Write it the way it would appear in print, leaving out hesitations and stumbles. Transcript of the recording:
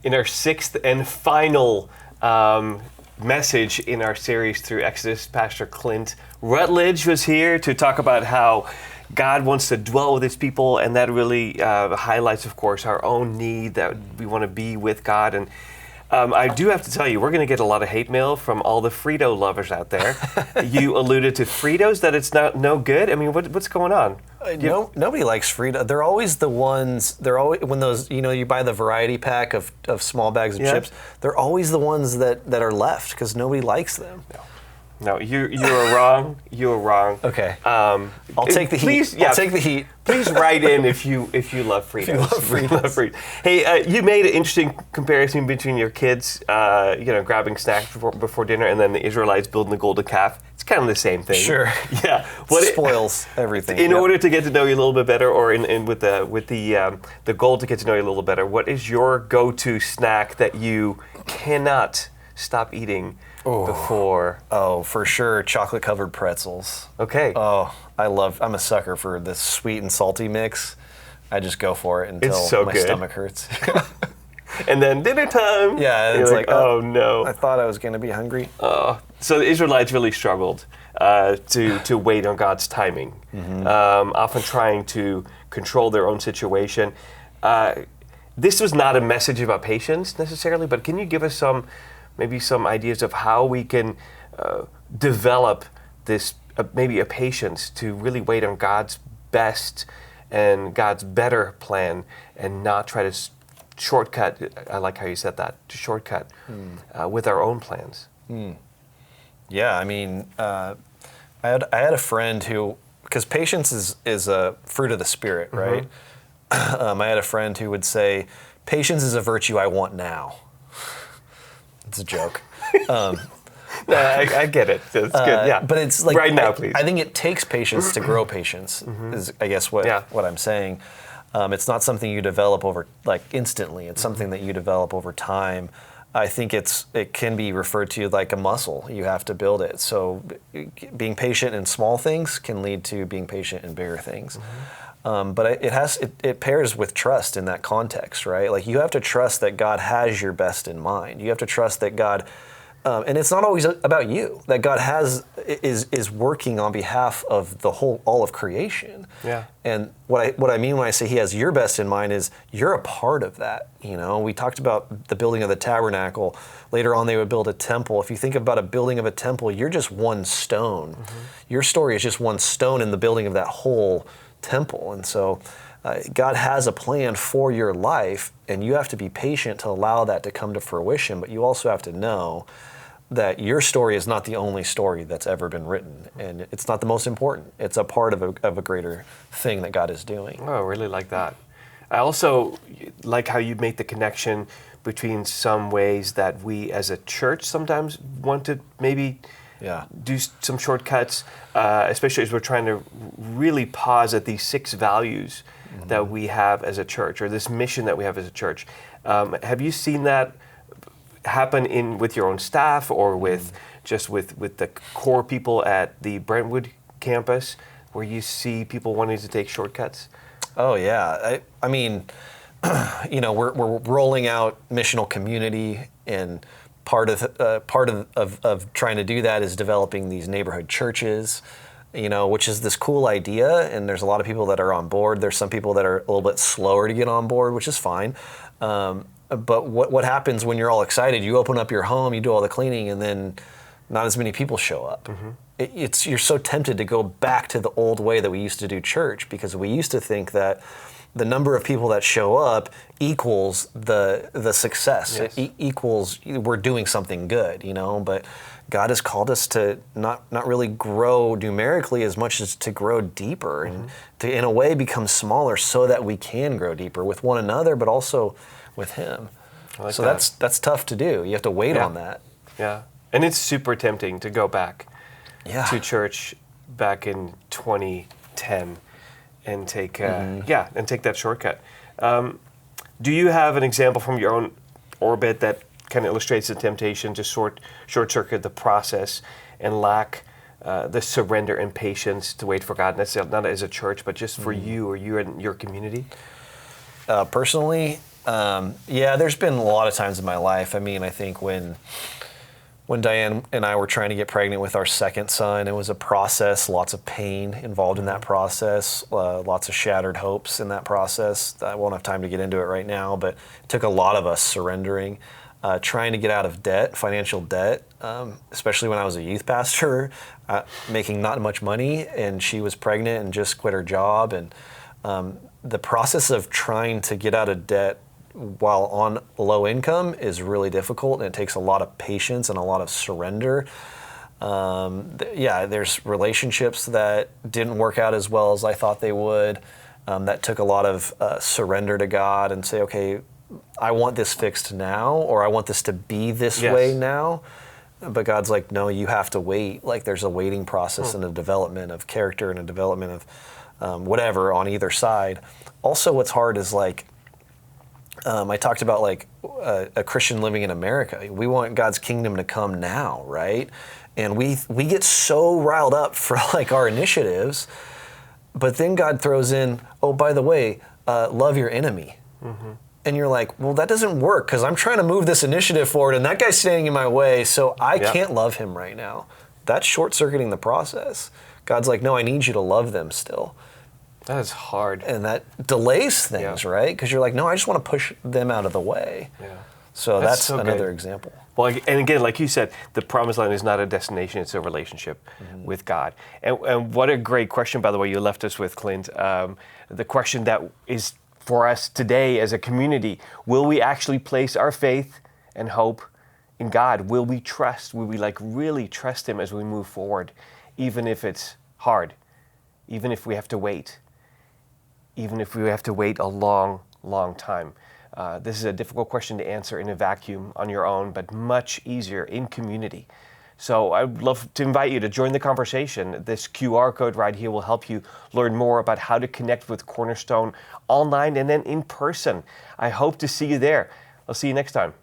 in our sixth and final message in our series through Exodus. Pastor Clint Rutledge was here to talk about how God wants to dwell with his people, and that really highlights, of course, our own need that we want to be with God. And I do have to tell you, we're going to get a lot of hate mail from all the Frito lovers out there. You alluded to Fritos, that it's no good. I mean, what's going on? Nobody likes Frito. They're always the ones. They're always when those. You buy the variety pack of small bags of chips. They're always the ones that are left because nobody likes them. No, you are wrong. You are wrong. Okay. I'll take the heat. I'll take the heat. Please write in if you love Fritos. If you love Fritos. Hey, you made an interesting comparison between your kids, grabbing snacks before dinner, and then the Israelites building the golden calf. It's kind of the same thing. Sure. Yeah. It spoils everything. In order to get to know you a little bit better, or with the goal to get to know you a little better, what is your go-to snack that you cannot stop eating before? Oh, for sure, chocolate-covered pretzels. Okay. Oh, I'm a sucker for this sweet and salty mix. I just go for it until my stomach hurts. And then dinner time. Yeah, it's like, oh no. I thought I was going to be hungry. So the Israelites really struggled to wait on God's timing, often trying to control their own situation. This was not a message about patience necessarily, but can you give us maybe some ideas of how we can develop this, maybe a patience to really wait on God's best and God's better plan and not try to shortcut, I like how you said that, to shortcut with our own plans. Yeah, I mean, I had a friend who, because patience is a fruit of the Spirit, right? I had a friend who would say, patience is a virtue I want now. It's a joke. I get it. It's good. Yeah, but it's like right now, please. I think it takes patience to grow patience. Is I guess what I'm saying. It's not something you develop over instantly. It's something that you develop over time. I think it can be referred to like a muscle. You have to build it. So being patient in small things can lead to being patient in bigger things. But it pairs with trust in that context, right? Like you have to trust that God has your best in mind. You have to trust that God, and it's not always about you, that God is working on behalf of all of creation. Yeah. And what I mean when I say He has your best in mind is you're a part of that. We talked about the building of the tabernacle. Later on, they would build a temple. If you think about a building of a temple, you're just one stone. Your story is just one stone in the building of that whole temple. And so God has a plan for your life, and you have to be patient to allow that to come to fruition, but you also have to know that your story is not the only story that's ever been written, and it's not the most important. It's a part of a greater thing that God is doing. Oh, I really like that. I also like how you make the connection between some ways that we as a church sometimes want to maybe do some shortcuts, especially as we're trying to really pause at these 6 values that we have as a church, or this mission that we have as a church. Have you seen that happen with your own staff, or with the core people at the Brentwood campus, where you see people wanting to take shortcuts? Oh yeah, I mean, we're rolling out missional community, and part of trying to do that is developing these neighborhood churches, which is this cool idea, and there's a lot of people that are on board. There's some people that are a little bit slower to get on board, which is fine. But what happens when you're all excited? You open up your home, you do all the cleaning, and then not as many people show up. You're so tempted to go back to the old way that we used to do church, because we used to think that the number of people that show up equals the success. Yes. It equals we're doing something good, But God has called us to not really grow numerically as much as to grow deeper, and to, in a way, become smaller so that we can grow deeper with one another, but also with Him. So that's tough to do. You have to wait on that. Yeah, and it's super tempting to go back to church back in 2010 and take that shortcut. Do you have an example from your own orbit that kind of illustrates the temptation to short circuit the process and lack the surrender and patience to wait for God, not as a church, but just for you or you and your community? Personally, Yeah, there's been a lot of times in my life. I mean, I think when Diane and I were trying to get pregnant with our second son, it was a process, lots of pain involved in that process, lots of shattered hopes in that process. I won't have time to get into it right now, but it took a lot of us surrendering, trying to get out of debt, financial debt, especially when I was a youth pastor, making not much money, and she was pregnant and just quit her job. And the process of trying to get out of debt while on low income is really difficult, and it takes a lot of patience and a lot of surrender. There's relationships that didn't work out as well as I thought they would. That took a lot of surrender to God and say, okay, I want this fixed now, or I want this to be this way now. But God's like, no, you have to wait. Like, there's a waiting process and a development of character and a development of whatever on either side. Also, what's hard is like, I talked about like a Christian living in America. We want God's kingdom to come now, right? And we get so riled up for like our initiatives, but then God throws in, oh, by the way, love your enemy. Mm-hmm. And you're like, well, that doesn't work because I'm trying to move this initiative forward and that guy's standing in my way, so I can't love him right now. That's short-circuiting the process. God's like, no, I need you to love them still. That is hard. And that delays things, right? Because you're like, no, I just want to push them out of the way. Yeah. So that's so another example. Well, and again, like you said, the promised land is not a destination, it's a relationship with God. And what a great question, by the way, you left us with, Clint. The question that is for us today as a community, will we actually place our faith and hope in God? Will we trust? Will we like really trust Him as we move forward, even if it's hard, even if we have to wait? Even if we have to wait a long, long time. This is a difficult question to answer in a vacuum on your own, but much easier in community. So I'd love to invite you to join the conversation. This QR code right here will help you learn more about how to connect with Cornerstone online and then in person. I hope to see you there. I'll see you next time.